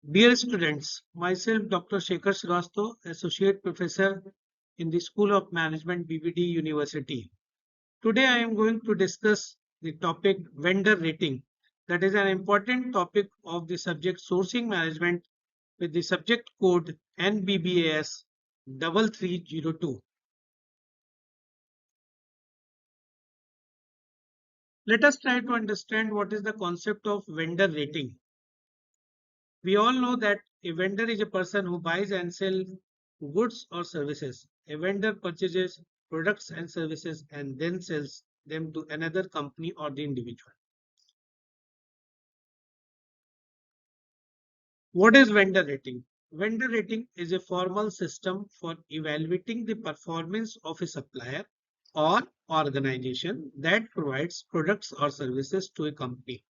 Dear students, myself Dr. Shekhar Srivastava, Associate Professor in the School of Management BBD University. Today I am going to discuss the topic vendor rating. That is an important topic of the subject sourcing management with the subject code NBBAS 3302. Let us try to understand what is the concept of vendor rating. We all know that a vendor is a person who buys and sells goods or services. A vendor purchases products and services and then sells them to another company or the individual. What is vendor rating? Vendor rating is a formal system for evaluating the performance of a supplier or organization that provides products or services to a company.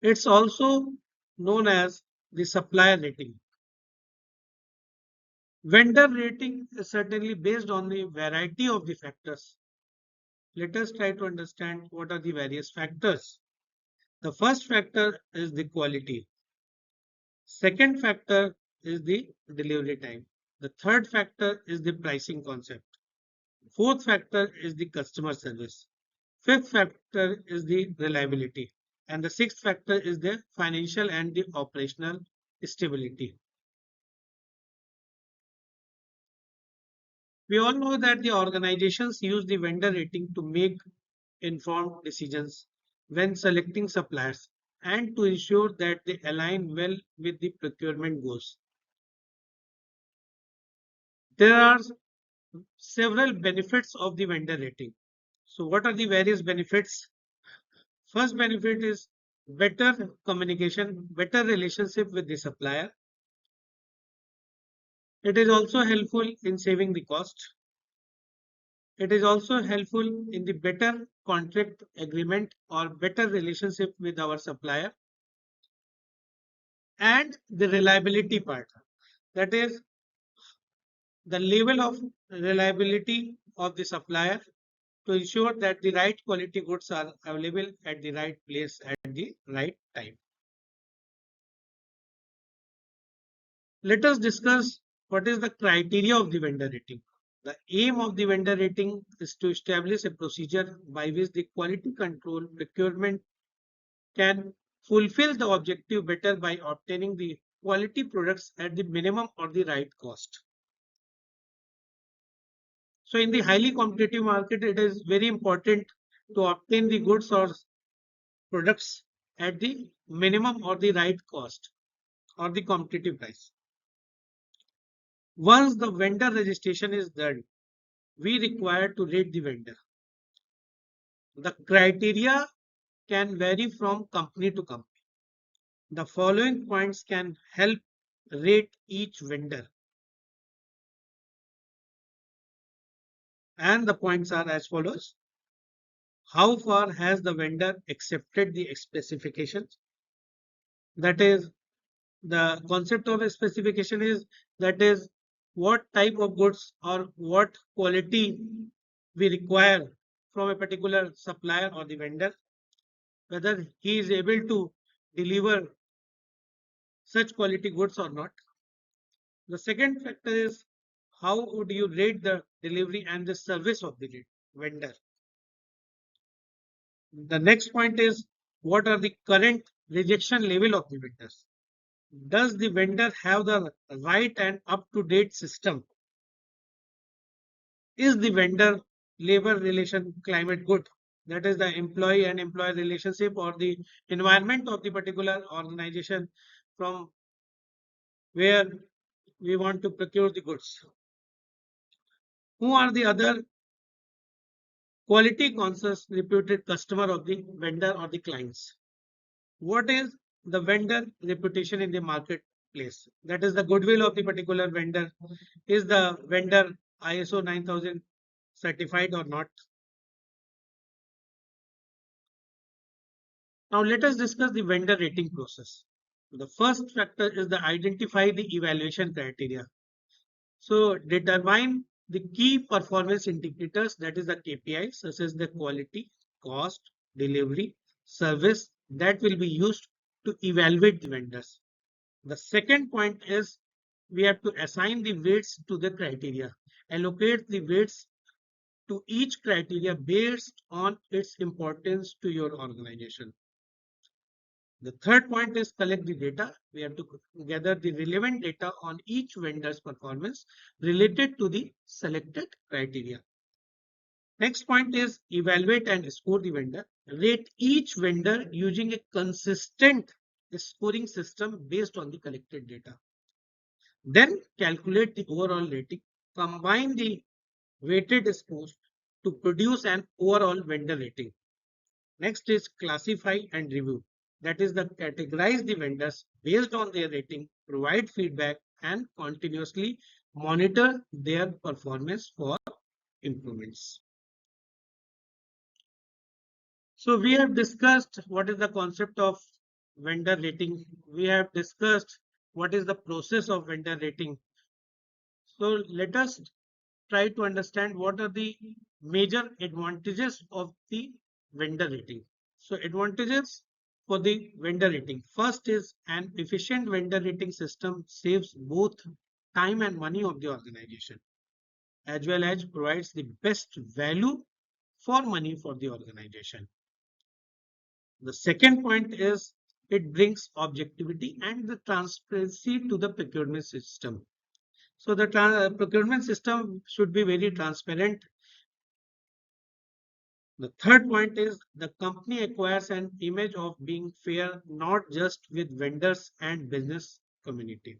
It's also known as the supplier rating. Vendor rating is certainly based on the variety of the factors. Let us try to understand what are the various factors. The first factor is the quality. Second factor is the delivery time. The third factor is the pricing concept. Fourth factor is the customer service. Fifth factor is the reliability. And the sixth factor is the financial and the operational stability. We all know that the organizations use the vendor rating to make informed decisions when selecting suppliers and to ensure that they align well with the procurement goals. There are several benefits of the vendor rating. So, what are the various benefits? First benefit is better communication, better relationship with the supplier. It is also helpful in saving the cost. It is also helpful in the better contract agreement or better relationship with our supplier. And the reliability part, that is the level of reliability of the supplier to ensure that the right quality goods are available at the right place at the right time. Let us discuss what is the criteria of the vendor rating. The aim of the vendor rating is to establish a procedure by which the quality control procurement can fulfill the objective better by obtaining the quality products at the minimum or the right cost. So in the highly competitive market, it is very important to obtain the goods or products at the minimum or the right cost or the competitive price. Once the vendor registration is done, we require to rate the vendor. The criteria can vary from company to company. The following points can help rate each vendor. And the points are as follows. How far has the vendor accepted the specifications? That is, the concept of a specification is that is what type of goods or what quality we require from a particular supplier or the vendor, whether he is able to deliver such quality goods or not. The second factor is how would you rate the delivery and the service of the vendor. The next point is what are the current rejection level of the vendors. Does the vendor have the right and up to date system? Is the vendor labor relation climate good? That is the employee and employer relationship or the environment of the particular organization from where we want to procure the goods. Who are the other quality conscious reputed customer of the vendor or the clients? What is the vendor reputation in the marketplace? That is the goodwill of the particular vendor. Is the vendor ISO 9000 certified or not? Now let us discuss the vendor rating process. The first factor is the identify the evaluation criteria. So determine the key performance indicators, that is the KPIs, such as the quality, cost, delivery, service that will be used to evaluate the vendors. The second point is we have to assign the weights to the criteria, allocate the weights to each criteria based on its importance to your organization. The third point is collect the data. We have to gather the relevant data on each vendor's performance related to the selected criteria. Next point is evaluate and score the vendor. Rate each vendor using a consistent scoring system based on the collected data. Then calculate the overall rating. Combine the weighted scores to produce an overall vendor rating. Next is classify and review. That is the categorize the vendors based on their rating, provide feedback and continuously monitor their performance for improvements. So we have discussed what is the concept of vendor rating. We have discussed what is the process of vendor rating. So let us try to understand what are the major advantages of the vendor rating. So advantages for the vendor rating. First is an efficient vendor rating system saves both time and money of the organization, as well as provides the best value for money for the organization. The second point is it brings objectivity and the transparency to the procurement system. So the procurement system should be very transparent. The third point is the company acquires an image of being fair, not just with vendors and business community.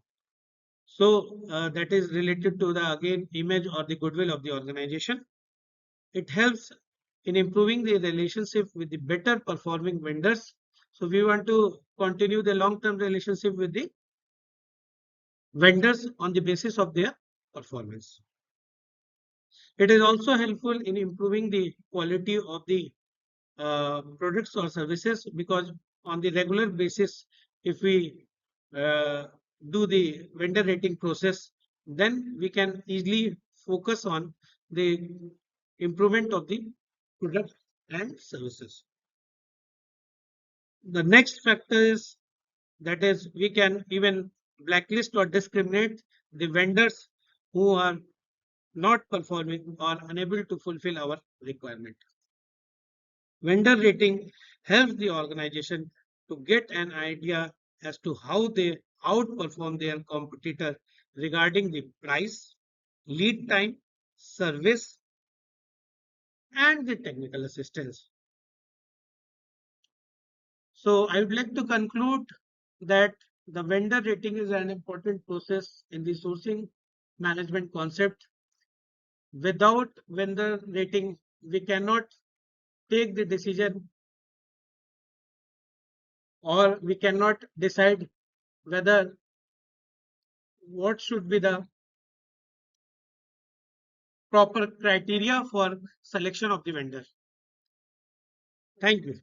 So that is related to the again image or the goodwill of the organization. It helps in improving the relationship with the better performing vendors. So we want to continue the long-term relationship with the vendors on the basis of their performance. It is also helpful in improving the quality of the products or services, because on the regular basis, if we uh, do the vendor rating process, then we can easily focus on the improvement of the products and services. The next factor is that is we can even blacklist or discriminate the vendors who are not performing or unable to fulfill our requirement. Vendor rating helps the organization to get an idea as to how they outperform their competitor regarding the price, lead time, service, and the technical assistance. So I would like to conclude that the vendor rating is an important process in the sourcing management concept. Without vendor rating, we cannot take the decision, or we cannot decide whether what should be the proper criteria for selection of the vendor. Thank you.